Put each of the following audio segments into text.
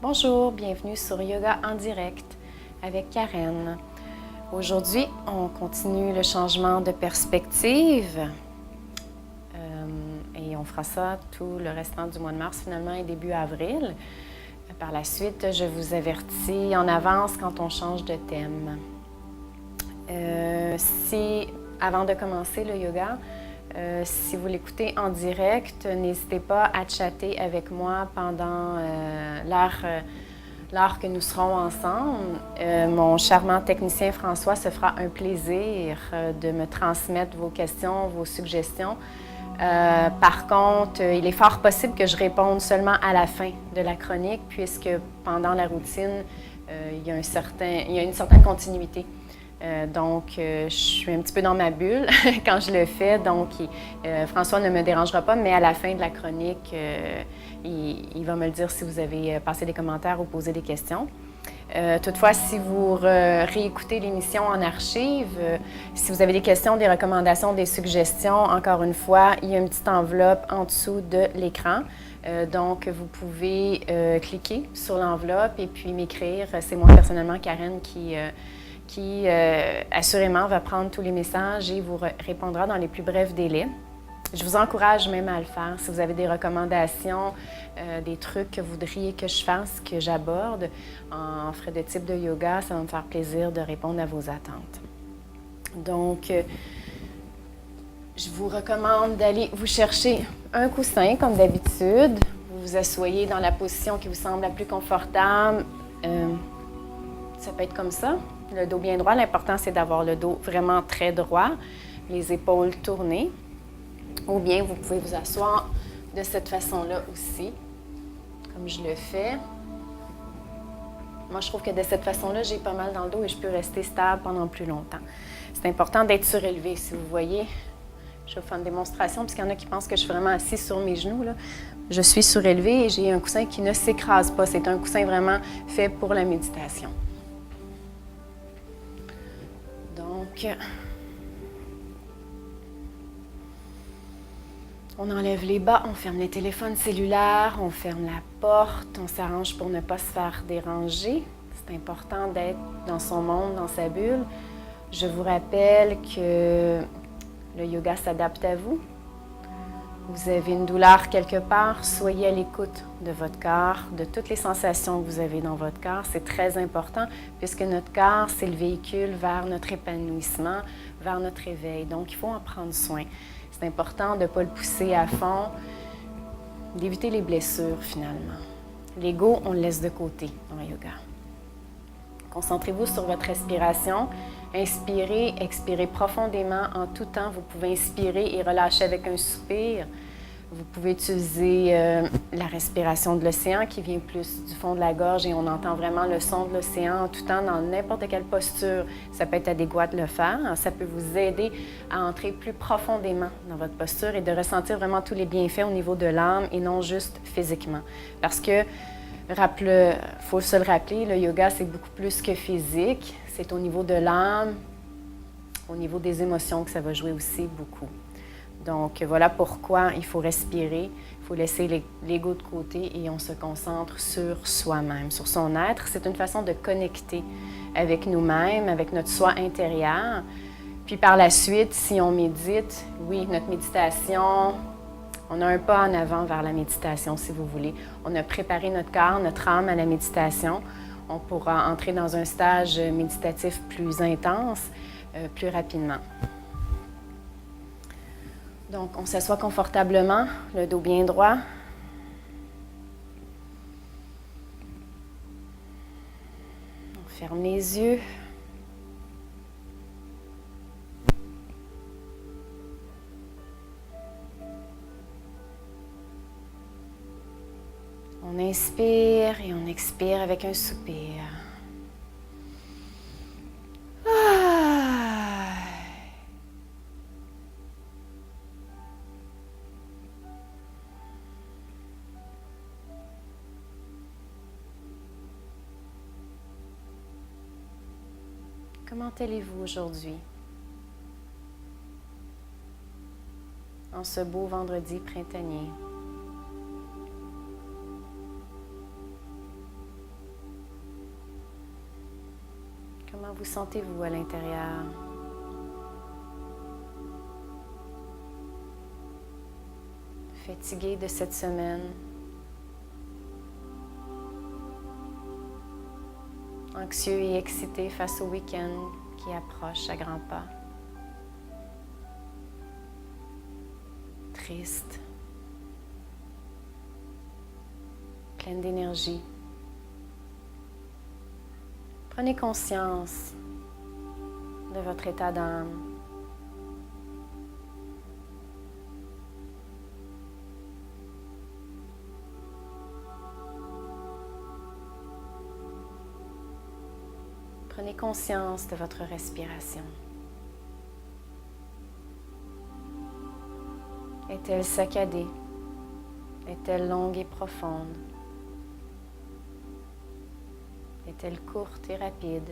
Bonjour, bienvenue sur Yoga en direct avec Karen. Aujourd'hui, on continue le changement de perspective et on fera ça tout le restant du mois de mars finalement et début avril. Par la suite, je vous avertis en avance quand on change de thème. Avant de commencer le yoga, si vous l'écoutez en direct, n'hésitez pas à chatter avec moi pendant l'heure que nous serons ensemble. Mon charmant technicien François se fera un plaisir de me transmettre vos questions, vos suggestions. Par contre, il est fort possible que je réponde seulement à la fin de la chronique, puisque pendant la routine, il y a une certaine continuité. Donc, je suis un petit peu dans ma bulle quand je le fais. Donc, François ne me dérangera pas, mais à la fin de la chronique, il va me le dire si vous avez passé des commentaires ou posé des questions. Toutefois, si vous réécoutez l'émission en archive, si vous avez des questions, des recommandations, des suggestions, encore une fois, il y a une petite enveloppe en dessous de l'écran. Donc, vous pouvez cliquer sur l'enveloppe et puis m'écrire. C'est moi personnellement, Karen, qui assurément va prendre tous les messages et vous répondra dans les plus brefs délais. Je vous encourage même à le faire. Si vous avez des recommandations, des trucs que vous voudriez que je fasse, que j'aborde en frais de type de yoga, ça va me faire plaisir de répondre à vos attentes. Donc, je vous recommande d'aller vous chercher un coussin, comme d'habitude. Vous vous asseyez dans la position qui vous semble la plus confortable. Ça peut être comme ça, le dos bien droit. L'important, c'est d'avoir le dos vraiment très droit, les épaules tournées. Ou bien, vous pouvez vous asseoir de cette façon-là aussi, comme je le fais. Moi, je trouve que de cette façon-là, j'ai pas mal dans le dos et je peux rester stable pendant plus longtemps. C'est important d'être surélevé. Si vous voyez, je vais vous faire une démonstration, parce qu'il y en a qui pensent que je suis vraiment assise sur mes genoux, là. Je suis surélevée et j'ai un coussin qui ne s'écrase pas. C'est un coussin vraiment fait pour la méditation. Donc, on enlève les bas, on ferme les téléphones cellulaires, on ferme la porte, on s'arrange pour ne pas se faire déranger. C'est important d'être dans son monde, dans sa bulle. Je vous rappelle que le yoga s'adapte à vous. Vous avez une douleur quelque part, soyez à l'écoute de votre corps, de toutes les sensations que vous avez dans votre corps. C'est très important puisque notre corps, c'est le véhicule vers notre épanouissement, vers notre éveil. Donc, il faut en prendre soin. C'est important de ne pas le pousser à fond, d'éviter les blessures finalement. L'ego, on le laisse de côté en yoga. Concentrez-vous sur votre respiration. Inspirez, expirez profondément en tout temps. Vous pouvez inspirer et relâcher avec un soupir. Vous pouvez utiliser la respiration de l'océan qui vient plus du fond de la gorge et on entend vraiment le son de l'océan en tout temps dans n'importe quelle posture. Ça peut être adéquat de le faire. Ça peut vous aider à entrer plus profondément dans votre posture et de ressentir vraiment tous les bienfaits au niveau de l'âme et non juste physiquement. Parce que, il faut se le rappeler, le yoga, c'est beaucoup plus que physique. C'est au niveau de l'âme, au niveau des émotions que ça va jouer aussi beaucoup. Donc, voilà pourquoi il faut respirer, il faut laisser l'ego de côté et on se concentre sur soi-même, sur son être. C'est une façon de connecter avec nous-mêmes, avec notre soi intérieur. Puis par la suite, si on médite, oui, notre méditation, on a un pas en avant vers la méditation, si vous voulez. On a préparé notre corps, notre âme à la méditation. On pourra entrer dans un stage méditatif plus intense, plus rapidement. Donc, on s'assoit confortablement, le dos bien droit. On ferme les yeux. On inspire et on expire avec un soupir. Comment allez-vous aujourd'hui? En ce beau vendredi printanier. Comment vous sentez-vous à l'intérieur? Fatigué de cette semaine? Anxieux et excité face au week-end qui approche à grands pas? Triste? Pleine d'énergie? Prenez conscience de votre état d'âme. Prenez conscience de votre respiration. Est-elle saccadée? Est-elle longue et profonde? Est-elle courte et rapide?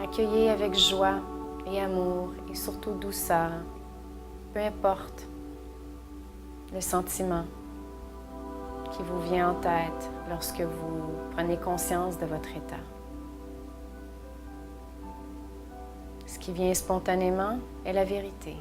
Accueillez avec joie et amour et surtout douceur, peu importe le sentiment qui vous vient en tête lorsque vous prenez conscience de votre état. Ce qui vient spontanément est la vérité.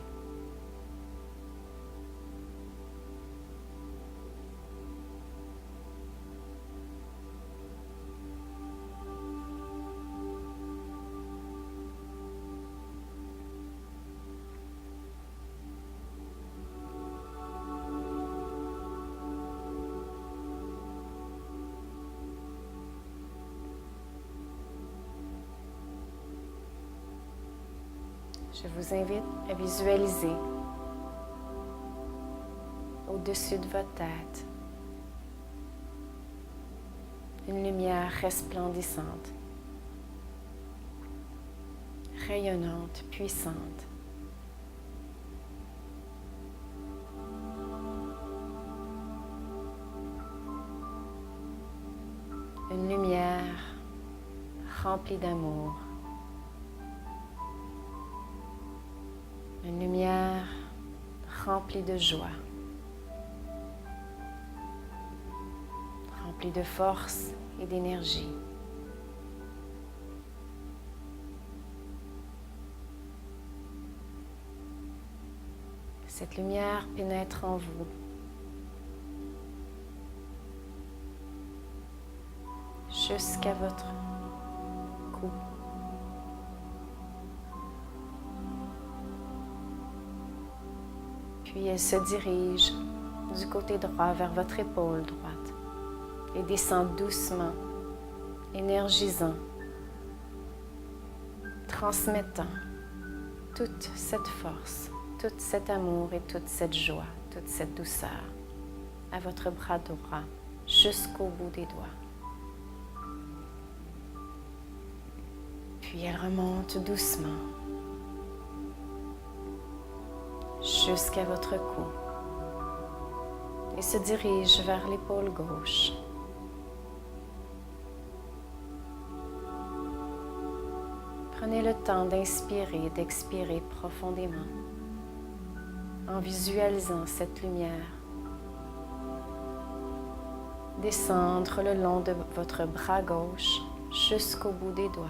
Je vous invite à visualiser au-dessus de votre tête une lumière resplendissante, rayonnante, puissante. Une lumière remplie d'amour. Une lumière remplie de joie, remplie de force et d'énergie. Cette lumière pénètre en vous, jusqu'à votre cou. Puis elle se dirige du côté droit vers votre épaule droite et descend doucement, énergisant, transmettant toute cette force, tout cet amour et toute cette joie, toute cette douceur à votre bras droit jusqu'au bout des doigts. Puis elle remonte doucement jusqu'à votre cou et se dirige vers l'épaule gauche. Prenez le temps d'inspirer et d'expirer profondément en visualisant cette lumière descendre le long de votre bras gauche jusqu'au bout des doigts.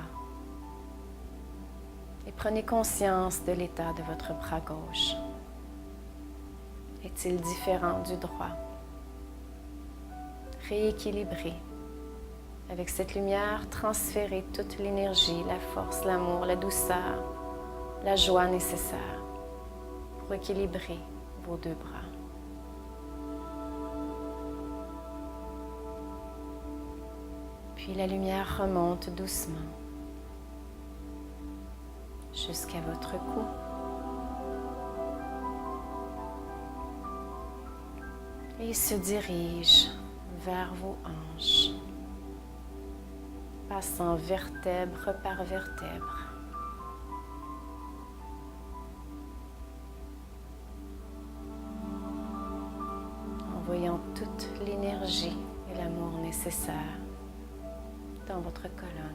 Et prenez conscience de l'état de votre bras gauche. Est-il différent du droit? Rééquilibré. Avec cette lumière, transférez toute l'énergie, la force, l'amour, la douceur, la joie nécessaire pour équilibrer vos deux bras. Puis la lumière remonte doucement jusqu'à votre cou. Et se dirige vers vos hanches, passant vertèbre par vertèbre. Envoyant toute l'énergie et l'amour nécessaire dans votre colonne.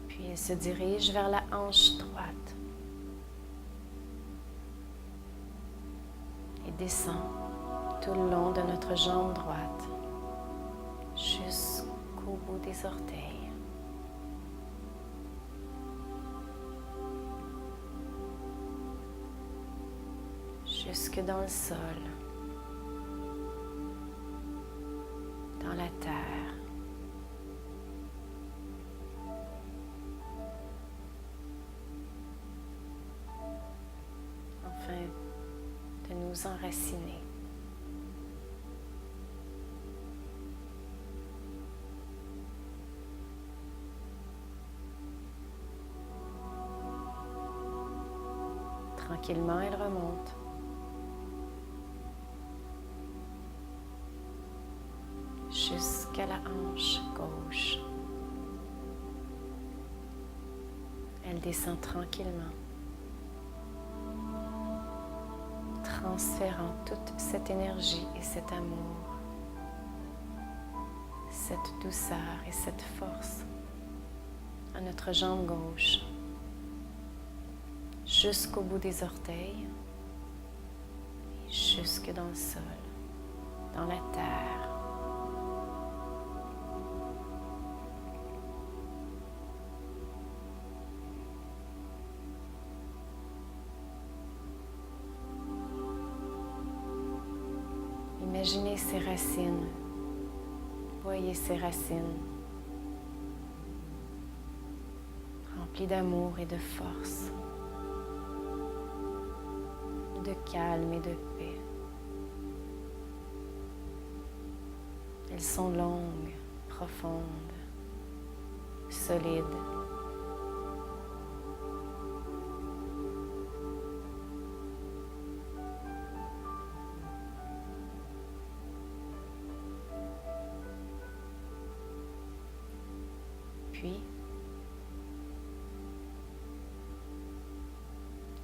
Puis il se dirige vers la hanche droite et descend tout le long de notre jambe droite jusqu'au bout des orteils. Jusque dans le sol, dans la terre. Afin de nous enraciner. Tranquillement, elle remonte. Jusqu'à la hanche gauche. Elle descend tranquillement, transférant toute cette énergie et cet amour, cette douceur et cette force à notre jambe gauche, jusqu'au bout des orteils et jusque dans le sol, dans la terre. Imaginez ces racines, voyez ces racines remplies d'amour et de force, de calme et de paix. Elles sont longues, profondes, solides. Puis,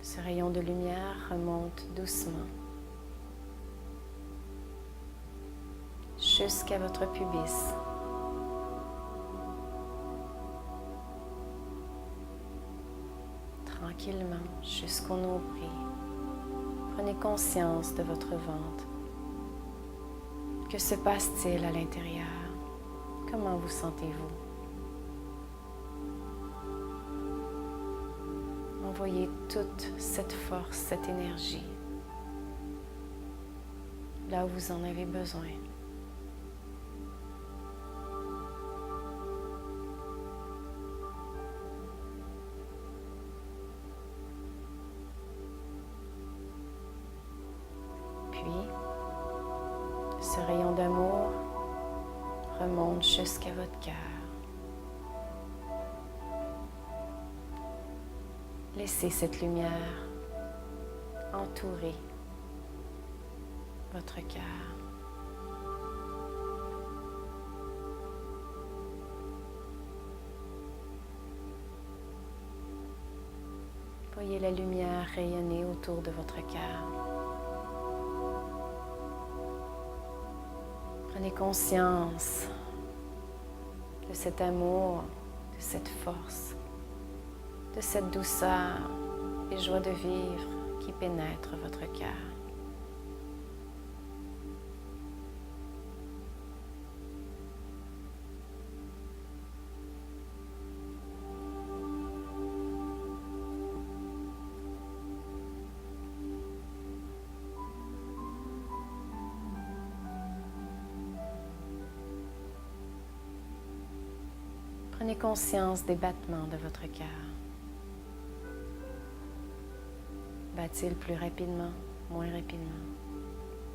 ce rayon de lumière remonte doucement jusqu'à votre pubis. Tranquillement jusqu'au nombril. Prenez conscience de votre ventre. Que se passe-t-il à l'intérieur? Comment vous sentez-vous? Envoyez toute cette force, cette énergie, là où vous en avez besoin. Puis, ce rayon d'amour remonte jusqu'à votre cœur. Laissez cette lumière entourer votre cœur. Voyez la lumière rayonner autour de votre cœur. Prenez conscience de cet amour, de cette force, de cette douceur et joie de vivre qui pénètre votre cœur. Prenez conscience des battements de votre cœur. Bat-il plus rapidement, moins rapidement?